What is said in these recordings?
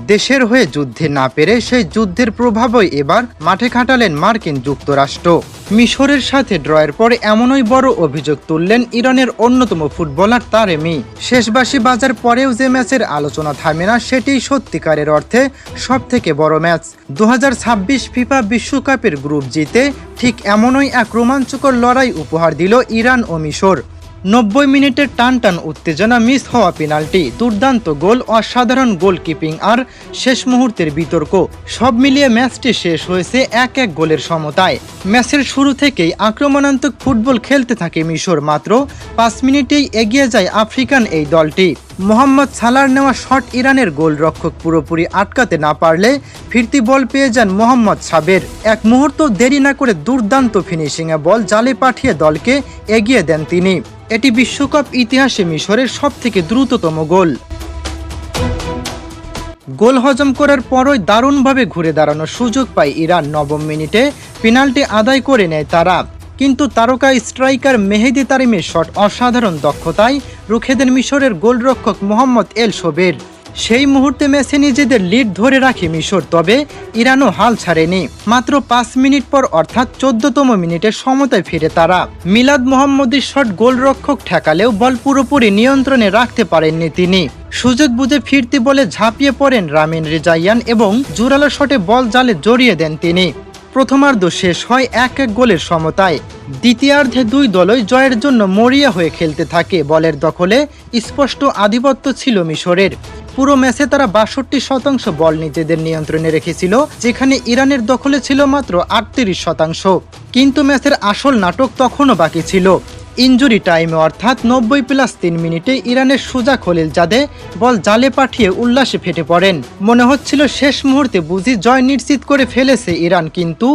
দেশের হয়ে যুদ্ধে না পেরে সেই যুদ্ধের প্রভাবই এবার মাঠে খাটালেন মার্কিন যুক্তরাষ্ট্র। মিশরের সাথে ড্রয়ের পরে এমনই বড় অভিযোগ তুললেন ইরানের অন্যতম ফুটবলার তারেমি। শেষবাসী বাজার পরেও যে ম্যাচের আলোচনা থামে না, সেটিই সত্যিকারের অর্থে সবথেকে বড় ম্যাচ। 2026 ফিফা বিশ্বকাপের গ্রুপ জিতে ঠিক এমনই এক রোমাঞ্চকর লড়াই উপহার দিল ইরান ও মিশর। 90 মিনিটের টান উত্তেজনা, মিস হওয়া পেনাল্টি, দুর্দান্ত গোল, অসাধারণ গোলকিপিং আর শেষ মুহূর্তের বিতর্ক, সব মিলিয়ে ম্যাচটি শেষ হয়েছে 1-1 গোলের সমতায়। ম্যাচের শুরু থেকেই আক্রমণাত্মক ফুটবল খেলতে থাকে মিশর। মাত্র 5 মিনিটেই এগিয়ে যায় আফ্রিকান এই দলটি। মোহাম্মদ সালার নেওয়া শট ইরানের গোলরক্ষক পুরোপুরি আটকাতে না পারলে ফিরতি বল পেয়ে যান মোহাম্মদ সাবের। এক মুহূর্ত দেরি না করে দুর্দান্ত ফিনিশিংয়ে বল জালে পাঠিয়ে দলকে এগিয়ে দেন তিনি। এটি বিশ্বকাপ ইতিহাসে মিশরের সবথেকে দ্রুততম গোল। গোল হজম করার পরই দারুণভাবে ঘুরে দাঁড়ানোর সুযোগ পায় ইরান। 9 মিনিটে পেনাল্টি আদায় করে নেয় তারা, কিন্তু তারকা স্ট্রাইকার মেহেদি তারিমের শট অসাধারণ দক্ষতায় রুখে দেন মিশরের গোলরক্ষক মোহাম্মদ এল শোবের। সেই মুহূর্তে ম্যাচে নিজেদের লিড ধরে রাখে মিশর, তবে ইরানও হাল ছাড়েনি। মাত্র 5 মিনিট পর অর্থাৎ 14তম মিনিটে সমতায় ফিরে তারা। মিলাদ মোহাম্মদের শট গোলরক্ষক ঠেকালেও বল পুরোপুরি নিয়ন্ত্রণে রাখতে পারেননি তিনি। সুযোগ বুঝে ফিরতি বলে ঝাঁপিয়ে পড়েন রামিন রেজাইয়ান এবং জোরালো শটে বল জালে জড়িয়ে দেন তিনি। প্রথমার্ধ শেষ হয় 1-1 গোলের সমতায়। দ্বিতীয়ার্ধে দুই দলই জয়ের জন্য মরিয়া হয়ে খেলতে থাকে। বলের দখলে স্পষ্ট আধিপত্য ছিল মিশরের। পুরো ম্যাচে তারা 62% বল নিজেদের নিয়ন্ত্রণে রেখেছিল, যেখানে ইরানের দখলে ছিল মাত্র 38%। কিন্তু ম্যাচের আসল নাটক তখনও বাকি ছিল। ইনজুরি টাইমে অর্থাৎ 90+3 মিনিটে ইরানের সুজা খলিলজাদে বল জালে পাঠিয়ে উল্লাসে ফেটে পড়েন। মনে হচ্ছিল শেষ মুহূর্তে বুঝি জয় নিশ্চিত করে ফেলেছে ইরান, কিন্তু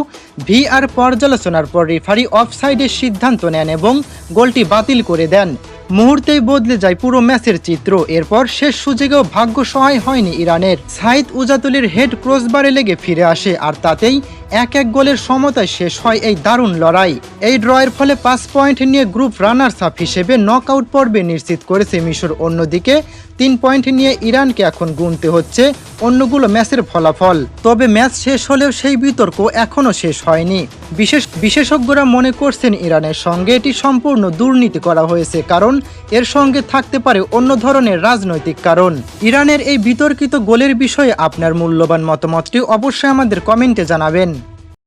ভিআর পর্যালোচনার পর রেফারি অফসাইডের সিদ্ধান্ত নেন এবং গোলটি বাতিল করে দেন। মুহূর্তেই বদলে যায় পুরো ম্যাচের চিত্র। এরপর শেষ সুযোগেও ভাগ্য সহায় হয়নি ইরানের। সাইদ উজাতুলির হেড ক্রসবারে লেগে ফিরে আসে, আর তাতেই 1-1 গোলের সমতায় শেষ হয় এই দারুণ লড়াই। এই ড্রয়ের ফলে 5 পয়েন্ট নিয়ে গ্রুপ রানার্স আপ হিসেবে নকআউট পর্বে নিশ্চিত করেছে মিশর। অন্যদিকে 3 পয়েন্ট নিয়ে ইরানকে এখন গুনতে হচ্ছে অন্যগুলো ম্যাচের ফলাফল। তবে ম্যাচ শেষ হলেও সেই বিতর্ক এখনও শেষ হয়নি। বিশেষজ্ঞরা মনে করছেন ইরানের সঙ্গে এটি সম্পূর্ণ দুর্নীতি করা হয়েছে, কারণ এর সঙ্গে থাকতে পারে অন্য ধরনের রাজনৈতিক কারণ। ইরানের এই বিতর্কিত গোলের বিষয়ে আপনার মূল্যবান মতামতটি অবশ্যই আমাদের কমেন্টে জানাবেন।